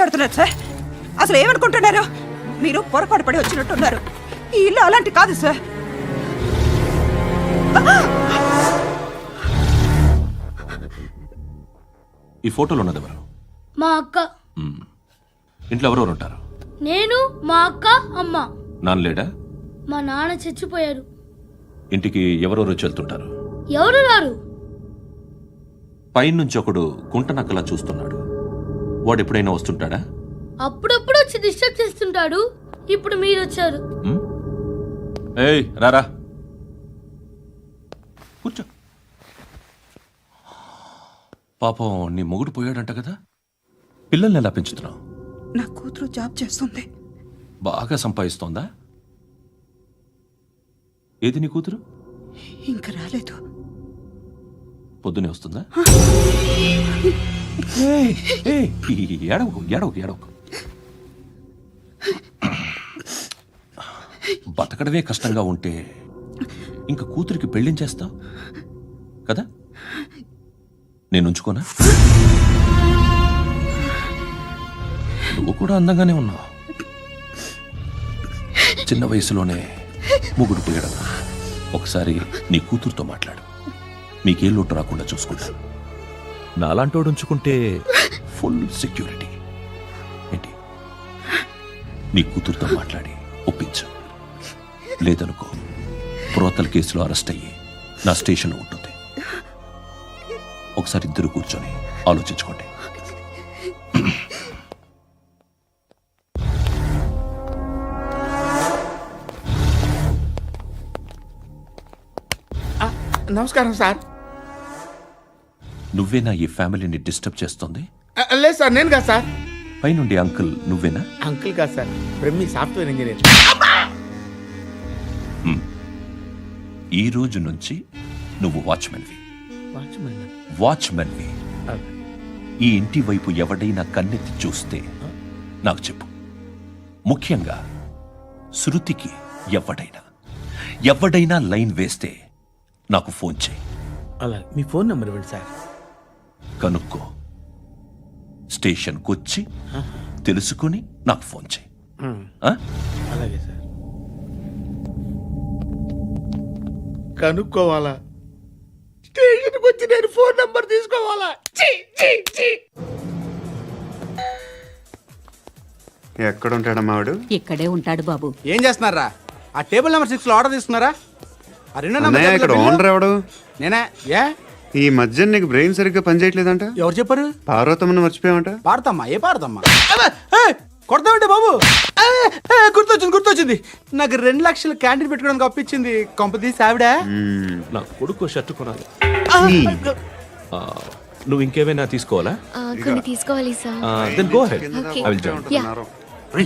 మాట్లాడుతున్నారు సార్? అసలు ఏమనుకుంటున్నారు? మీరు పొరపాటు పడి వచ్చినట్టున్నారు. ఈ ఇల్లు అలాంటి కాదు సార్. ఈ ఫోటోలో ఉన్నది ఎవరు? మా అక్క. ఇంట్లో ఎవరెవరు ఉంటారు? నేను, మా అక్క, అమ్మ. నాన్న లేడా? మా నాన్న చచ్చిపోయారు. ఇంటికి ఎవరెవరు వచ్చి వెళ్తుంటారు? ఎవరు రారు. పైనుంచి ఒకడు గుంటనక్కలా చూస్తున్నాడు. వాడు ఎప్పుడైనా వస్తుంటాడా? అప్పుడప్పుడు వచ్చి డిస్టర్బ్ చేస్తుంటాడు. ఇప్పుడు మీరు వచ్చారు. ఏయ్ రారా, కూర్చో. పాపం నీ మొగుడు పోయాడంట కదా, పిల్లల్ని ఎలా పెంచుతున్నావు? నా కూతురు జాబ్ చేస్తుంది. బాగా సంపాదిస్తోందా? ఏది నీ కూతురు? ఇంకా రాలేదు. పొద్దునే వస్తుందా? ఏడవకు ఏడవకు ఏడవకు. బతకడమే కష్టంగా ఉంటే ఇంకా కూతురికి పెళ్ళించేస్తావు కదా? నేను ఉంచుకోనా? నువ్వు కూడా అందంగానే ఉన్నావు. చిన్న వయసులోనే ముగ్గురు పోయడం. ఒకసారి నీ కూతురుతో మాట్లాడు. మీకే లోటు రాకుండా చూసుకుంటాను. నాలాంటోడు ఉంచుకుంటే ఫుల్ సెక్యూరిటీ. ఏంటి? నీ కూతురుతో మాట్లాడి ఒప్పించు. లేదనుకో, ప్రోతల కేసులో అరెస్ట్ అయ్యి నా స్టేషన్లో ఉంటుంది. ఒకసారి ఇద్దరు కూర్చొని ఆలోచించుకోండి. నమస్కారం సార్. నువ్వేనా ఈ ఫ్యామిలీని డిస్టర్బ్ చేస్తుంది? లేదు సార్, నేను కాదు సార్. పైనుండి అంకుల్ నువ్వేనా? అంకుల్ కాదు సార్, బ్రహ్మి సాఫ్ట్వేర్ ఇంజనీర్. ఈ రోజు నుంచి నువ్వు వాచ్మెన్వి. వాచ్మెన్? వాచ్మెన్వి. ఈ ఇంటి వైపు ఎవడైనా కన్నెత్తి చూస్తే నాకు చెప్పు. ముఖ్యంగా శృతికి ఎవడైనా లైన్ వేస్తే నాకు ఫోన్ చేయి. అలా మీ ఫోన్ నెంబర్ ఇవ్వండి సార్. కనుక్కో, స్టేషన్కి వచ్చి తెలుసుకుని నాకు ఫోన్ చేయి. అలాగే సార్. కనుక్కోవాలా? స్టేషన్కి వచ్చి నేను ఫోన్ నెంబర్ తీసుకోవాలా? ఎక్కడ ఉంటాడమ్మా వాడు? ఇక్కడే ఉంటాడు బాబు. ఏం చేస్తున్నారా? ఆ టేబుల్ నెంబర్ 6 లో ఆర్డర్ తీసుకున్నారా? ఆ రెండో అన్నయ్య, ఇక్కడ ఓనర్ ఎవడు? నేనే. ఏ ఈ మధ్య నీకు బ్రెయిన్ సరిగ్గా పనిచేయట్లేదంట. ఎవరు చెప్పారు? పార్వతమ్మను మర్చిపోయామంట. పాడతామ్మా? ఏ పాడతామ్మా? కొడతామంటే బాబు. గుర్తొచ్చింది. నాకు 2 లక్షలు క్యాంటీన్ పెట్టుకోవడానికి అప్పించింది కొంపతీసి ఆవిడ. నా కొడుకు షర్ట్ కొనాలి. నువ్వు ఇంకేమైనా తీసుకోవాలా? కొన్ని తీసుకోవాలి sir. Then go ahead. I will join.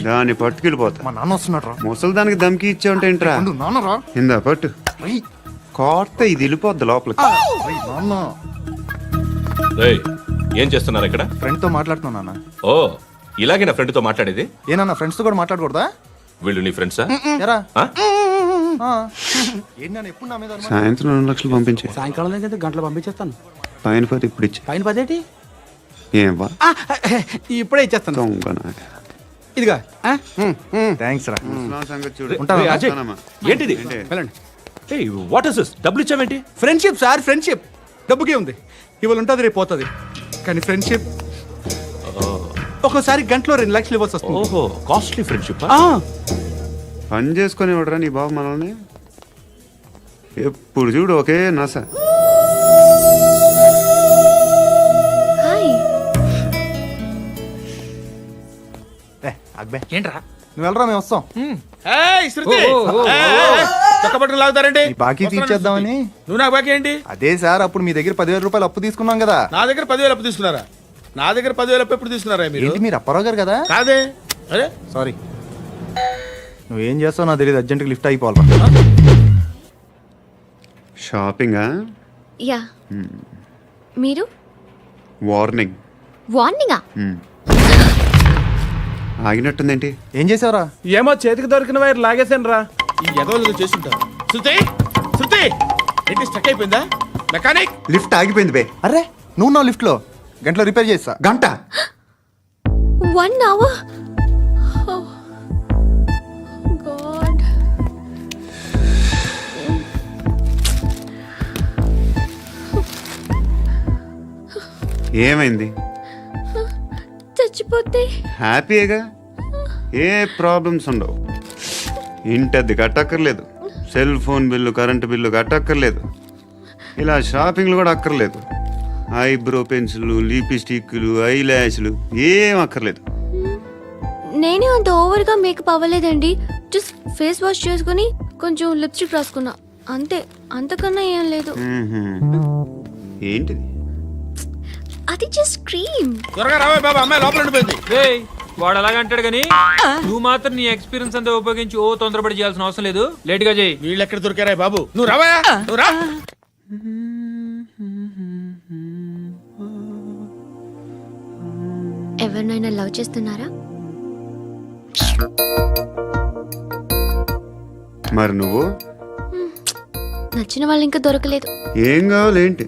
దాన్ని పట్టుకెళ్ళిపోతా. మా నాన్న వస్తున్నాడు రా. ముసలి దానికి దమ్కి ఇచ్చావంటే ఏంట్రా? నాన్న రా. ఇందా పట్టు. కోర్త ఇది వెళ్ళిపోద్ది లోపలికి. నాన్న ఏం చేస్తున్నారు ఇక్కడ? ఫ్రెండ్ తో మాట్లాడుతున్నా నాన్న. ఓ, ఇలాగే నా ఫ్రెండ్ తో మాట్లాడేది? ఏనా ఫ్రెండ్స్ తో కూడా మాట్లాడకూడదా? వీళ్ళు నీ ఫ్రెండ్సా? ఎరా ఏంటి నాన్న ఎప్పుడు నా మీద అనుమానం? సాయంత్రం 2 లక్షలు పంపించే. సాయంకాలం దగ్గర గంటలు పంపించేస్తాను. పైన 10 ఇప్పుడు ఇచ్చే. పైన 10 ఏంటి? ఏం వా ఇప్పుడే ఇచ్చేస్తాను. ఇదిగా థ్యాంక్స్ రా. సంగతి చూడు. ఏయ్, అజయ్, ఏంటిది? వెళ్ళండి. What is this? డబ్బులు ఇచ్చావేంటి? Friendship sir, friendship. డబ్బుకే ఉంది. ఇవాళ ఉంటుంది, రేపు పోతుంది. కానీ ఫ్రెండ్షిప్ ఒక్కోసారి గంటలో 2 లక్షలు ఇవ్వాల్సి వస్తుంది. ఓహో, కాస్ట్లీ ఫ్రెండ్షిప్. పని చేసుకొని ఇవ్వడరా నీ బాబు మనల్ని? ఎప్పుడు చూడు ఒకే నస. హాయ్. అక్బే ఏంట్రా? నువ్వు వెళ్ళరా, మేము వస్తాం. చక్కబట్టలు లాగుతారండి. ఈ బాకీ తీర్చేద్దామని. నువ్వు నాకు బాకీ ఏంటి? అదే సార్, అప్పుడు మీ దగ్గర 10,000 రూపాయలు అప్పు తీసుకున్నాం కదా. నా దగ్గర 10,000 అప్పు తీసుకున్నారా? నా దగ్గర 10,000 అప్పు ఎప్పుడు తీసుకున్నారా మీరు? ఏంటి మీరు అప్పారావు గారు కదా? కాదే. అరే సారీ. నువ్వేం చేస్తావు నాకు తెలియదు, అర్జెంట్గా లిఫ్ట్ అయిపోవాలి. షాపింగా? యా. మీరు? వార్నింగ్. వార్నింగా? ఆగినట్టుందేంటి? ఏం చేసావురా? ఏమో, చేతికి దొరికిన వైర్ లాగేసాను రా. ఈ ఎదవలు చేస్తుంటారు. శృతి ఏంటి స్టక్ అయిపోయిందా? మెకానిక్. లిఫ్ట్ ఆగిపోయింది బే. అరే నువ్వు నా లిఫ్ట్ లో గంటలో రిపేర్ చేస్తా. గంట? 1 hour? Oh, God. ఏమైంది? చచ్చిపోతే హ్యాపీగా, ఏ ప్రాబ్లమ్స్ ఉండవు. ఇంటద్ది కట్టక్కర్లేదు, cell phone bill, current bill కట్టక్కర్లేదు, ఇలా షాపింగ్లు కూడా అక్కర్లేదు. ఐబ్రో పెన్సిల్, లిప్స్టిక్లు, ఐ ల్యాష్లు ఏం అక్కర్లేదు. నేనే అంత ఓవర్గా మేకప్ అవ్వలేదండి. జస్ట్ ఫేస్ వాష్ చేసుకుని కొంచెం లిప్స్టిక్ రాసుకున్నా అంతే. అంతకన్నా ఏం లేదు. ఏంటిది? అది జస్ట్ క్రీమ్. త్వరగా రావే బాబా, అమ్మాయి లోపల ఉండిపోయింది. రేయ్, వాడు అలాగంటాడు కానీ నువ్వు మాత్రం నీ ఎక్స్పీరియన్స్ అంతా ఉపయోగించి తొందరపడి చేయాల్సిన అవసరం లేదు. లేట్ గా చేయి. వీళ్ళు ఎక్కడ దొరికారా బాబు? నువ్వు రావా, నువ్వు రా. ఎవరినైనా లవ్ చేస్తున్నారా? మరి నువ్వు? నచ్చిన వాళ్ళు ఇంకా దొరకలేదు. ఏం కావాలి ఏంటి?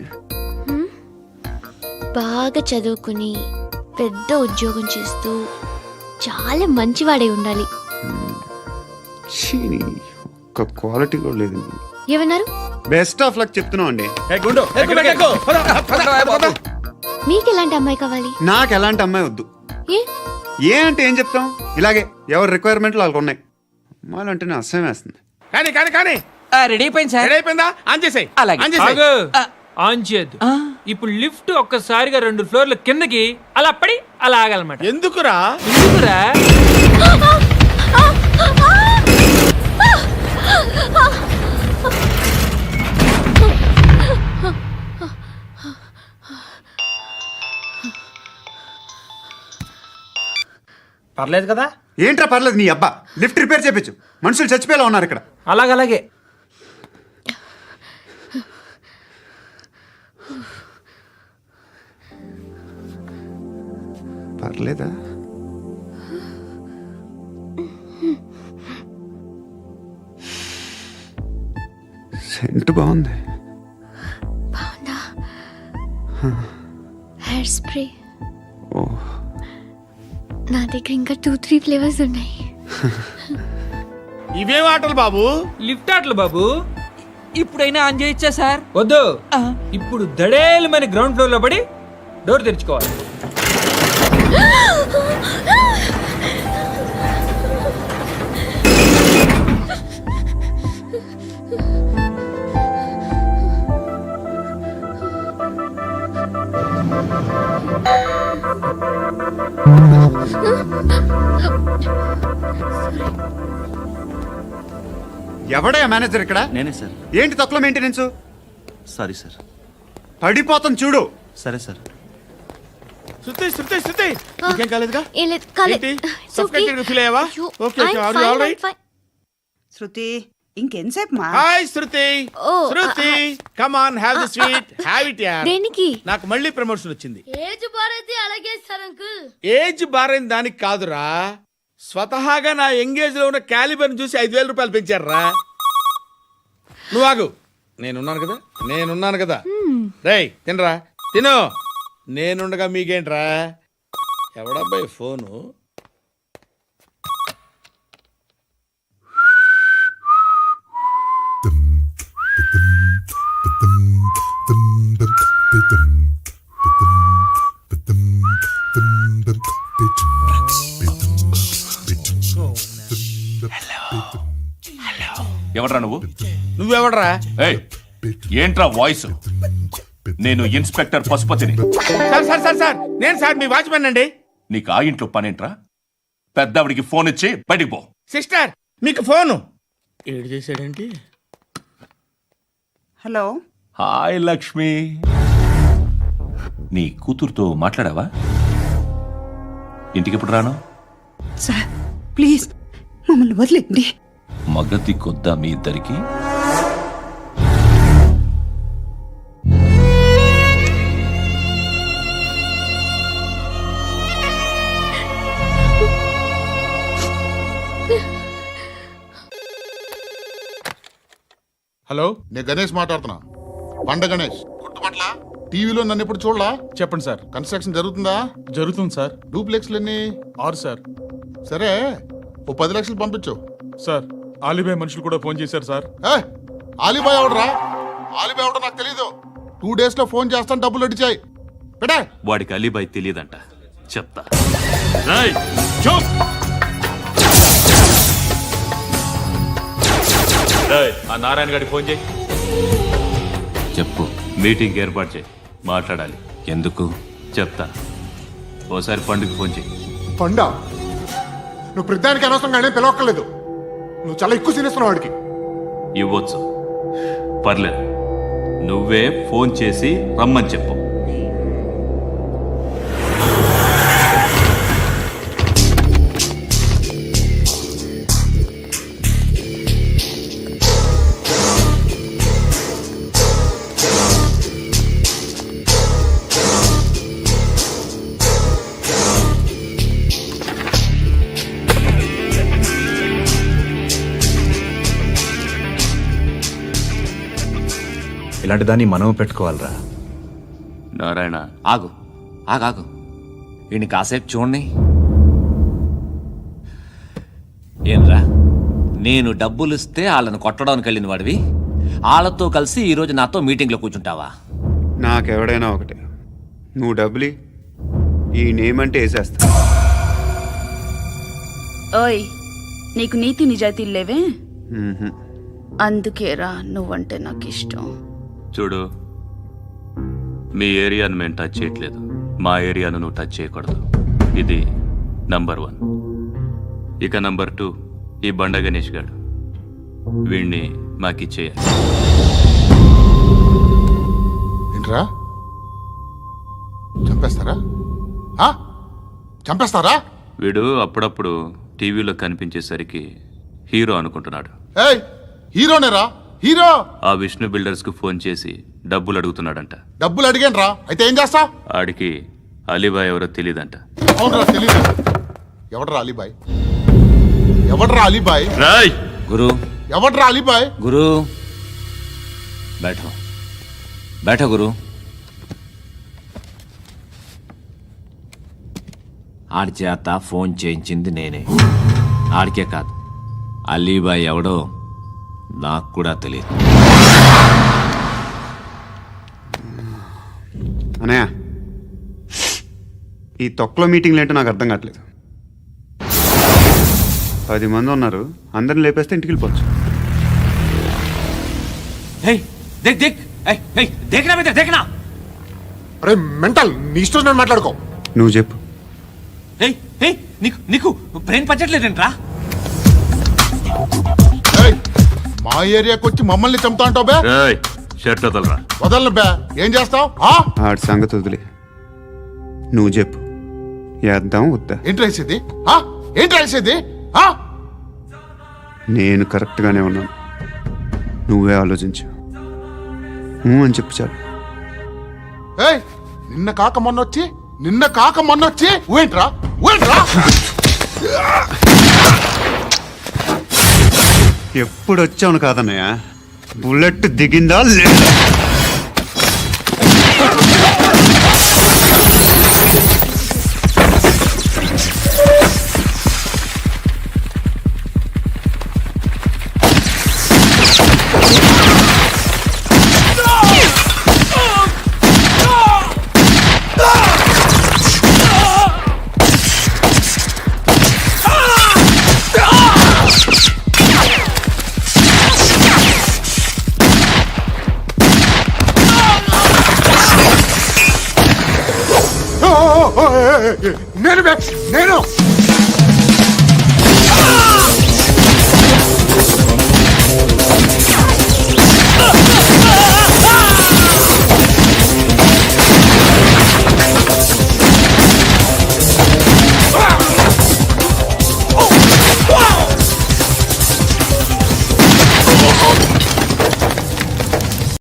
బాగా చదువుకుని పెద్ద ఉద్యోగం చేస్తూ చాలా మంచివాడే ఉండాలి. ఛీ, ఒక్క క్వాలిటీ కూడా లేదు. ఏమన్నారు? బెస్ట్ ఆఫ్ లక్ చెప్తున్నావు అండి. ఏ గుండు, ఎక్కు, ఎక్కు. పద, పద, పద. మీకు ఎలాంటి అమ్మాయి కావాలి? నాకు ఎలాంటి అమ్మాయి వద్దు. ఏ ఏ అంటే ఏం చెప్తాం? ఇలాగే ఎవరి రిక్వైర్మెంట్లు వాళ్ళకు ఉన్నాయి. అమ్మాయిలు అంటేనే అసహ్యం వేస్తుంది. కానీ కానీ కానీ రెడీ అయిపోయింది సార్. రెడీ అయిపోయిందా? ఆన్ చేసేయ్. అలాగే. ఆన్ చేసేయ్. ఆగు. ఆన్ చేయద్దు. ఇప్పుడు లిఫ్ట్ ఒక్కసారిగా 2 ఫ్లోర్ల కిందకి అలా పడి అలా ఆగాలన్నమాట. ఎందుకురా? ఎందుకురా? పర్లేదు కదా? ఏంట్రా పర్లేదు నీ అబ్బా. లిఫ్ట్ రిపేర్ చేయించు. మనుషులు చచ్చిపోయేలా ఉన్నారు ఇక్కడ. అలాగే. పర్లేదా? సెంట్ బాగుంది. బాగుందా? Hair spray. ఓ, నా దగ్గర ఇంకా 2-3 ఫ్లేవర్స్ ఉన్నాయి. ఇవేం ఆటలు బాబు? లిఫ్ట్ ఆటలు బాబు. ఇప్పుడైనా ఆన్ చేయొచ్చా సార్? వద్దు. ఇప్పుడు దడేలమైన గ్రౌండ్ ఫ్లోర్ లో పడి డోర్ తెరుచుకోవాలి. ఎవడయ్యా మేనేజర్ ఇక్కడ? నేనే సార్. ఏంటి తక్కువ మెయింటెనెన్స్? Sorry sir. పడిపోతాం చూడు. సరే సార్. శృతి నీకేం కాలేదుగా? ఏం లేదు, కాలేదు. ఏంటి? It's okay. Suffocated గా feel అయ్యావా? అయ్యో, Okay, I'm are you fine, all right? I'm fine. శృతి ఇంకెంతసేపు మా? Hi Shruti. Oh, Shruti, come on, have the sweet. Have it యార్. దేనికి? నాకు మళ్ళీ ప్రమోషన్ వచ్చింది. ఏజ్ బారైతే అలాగే సార్ అంకుల్. ఏజ్ బారైన దానికి కాదురా, స్వతహాగా నా ఎంగేజ్ లో ఉన్న క్యాలిబర్ చూసి 5,000 రూపాయలు పెంచారా. నువ్వు ఆగు, నేనున్నాను కదా. రేయ్ తినరా, తిను. నేనుండగా మీకేంట్రా? ఎవడబ్బాయి ఫోను? ఎవడ్రా నువ్వు? నువ్వెవడరా? ఏయ్, ఏంట్రా వాయిస్? నేను ఇన్స్పెక్టర్ పశుపతిని. సార్ నేను సార్ మీ వాచ్మెన్ అండి. నీకు ఆ ఇంట్లో పనేంట్రా? పెద్దవిడికి ఫోన్ ఇచ్చి బయటికి పో. సిస్టర్ మీకు ఫోను. ఏడు చేశాడేంటి? హలో. హాయ్ లక్ష్మి. నీ కూతురుతో మాట్లాడావా? ఇంటికి ఎప్పుడు రాను? సార్ ప్లీజ్ మమ్మల్ని వదిలేండి. మగతి కొద్దా మీ ఇద్దరికి? హలో, నేను గణేష్ మాట్లాడుతున్నా. బండ గణేష్ గుర్తుపట్ల? టీవీలో నన్ను ఎప్పుడు చూడలా? చెప్పండి సార్. కన్స్ట్రక్షన్ జరుగుతుందా? జరుగుతుంది సార్. డూప్లెక్స్లు ఎన్ని? 6 సార్. సరే, ఓ 10 లక్షలు పంపించు. సార్ ఆలిబాయ్ మనుషులు కూడా ఫోన్ చేశారు సార్. ఆలిబాయ్ ఎవడరా? ఆలిబాయ్ ఎవడో నాకు తెలీదు. 2 days లో ఫోన్ చేస్తాను, డబ్బులు అడిచాయి పెడే. వాడికి అలీబాయ్ తెలియదంట, చెప్తా. ఆ నారాయణ గారికి ఫోన్ చేయి. చెప్పు. మీటింగ్ ఏర్పాటు చేయి, మాట్లాడాలి. ఎందుకు చెప్తా. ఓసారి పండుగ ఫోన్ చేయి. పండా, నువ్వు ప్రతిదానికి అనవసరంగానే పిలవక్కర్లేదు. నువ్వు చాలా ఎక్కువ సీనిస్తున్నావు వాడికి. ఇవ్వచ్చు, పర్లేదు. నువ్వే ఫోన్ చేసి రమ్మని చెప్పు. ఇలాంటి దాన్ని మనం పెట్టుకోవాలరా. నారాయణ, ఆగు ఆగాగు, వీడిని కాసేపు చూడండి. ఏంరా, నేను డబ్బులు ఇస్తే వాళ్ళని కొట్టడానికి వెళ్ళిన వాడివి, వాళ్ళతో కలిసి ఈరోజు నాతో మీటింగ్లో కూర్చుంటావా? నాకెవడైనా ఒకటే, నువ్వు డబ్బులి, ఈ నేమ్ అంటే వేసేస్తా. ఓయ్, నీకు నీతి నిజాయితీలు లేవే, మ్మ్హ్మ్. అందుకేరా నువ్వంటే నాకు ఇష్టం. చూడు, మీ ఏరియాను మేము టచ్ చేయట్లేదు, మా ఏరియాను నువ్వు టచ్ చేయకూడదు. ఇది నంబర్ 1. ఇక నంబర్ 2, ఈ బండ గణేష్ గాడు, వీణ్ణి మాకిచ్చేయాలి. ఏంట్రా, చంపేస్తారా? చంపేస్తారా? వీడు అప్పుడప్పుడు టీవీలో కనిపించేసరికి హీరో అనుకుంటున్నాడు. ఏయ్, హీరోనేరా, హీరో. ఆ విష్ణు బిల్డర్స్ కు ఫోన్ చేసి డబ్బులు అడుగుతున్నాడంట. డబ్బులు అడిగాను రా, అయితే ఏం చేస్తా? ఆడికి అలీబాయ్ ఎవరో తెలియదంట. అవునరా, తెలీదు. ఎవడరా అలీబాయ్? ఎవడరా అలీబాయ్? రాయ్ గురు, ఎవడరా అలీబాయ్? గురు బైఠో బైఠో గురు. ఆడి చేత ఫోన్ చేయించింది నేనే. ఆడికే కాదు, అలీబాయ్ ఎవడో నాకు కూడా తెలియదు. అనయ్య, ఈ తొక్కలో మీటింగ్లు ఏంటో నాకు అర్థం కావట్లేదు. 10 మంది ఉన్నారు, అందరిని లేపేస్తే ఇంటికి వెళ్ళిపోవచ్చు. అరే మెంటల్, నీ ఇష్టం నేను మాట్లాడుకో. నువ్వు చెప్పు. నీకు బ్రెయిన్ పచ్చట్లేదంట్రా? ఏయ్, మా ఏరియాకి వచ్చి మమ్మల్ని చంపుతా అంటావు బే? రాయ్ షర్ట్ వదలరా. వదలను బే, ఏం చేస్తావు? ఆడి సంగతి వదిలే, నువ్వు చెప్పు. వేద్దాం వద్దా? ఏంటి రాసేది? ఏంటి రాసేది? నేను కరెక్ట్గానే ఉన్నాను, నువ్వే ఆలోచించు. అని చెప్పు చాలు. ఏయ్, నిన్న కాక మొన్నొచ్చి ఊయంట్రా. ఎప్పుడు వచ్చావును కాదన్నయ్య, బుల్లెట్ దిగిందా లేదా? నేను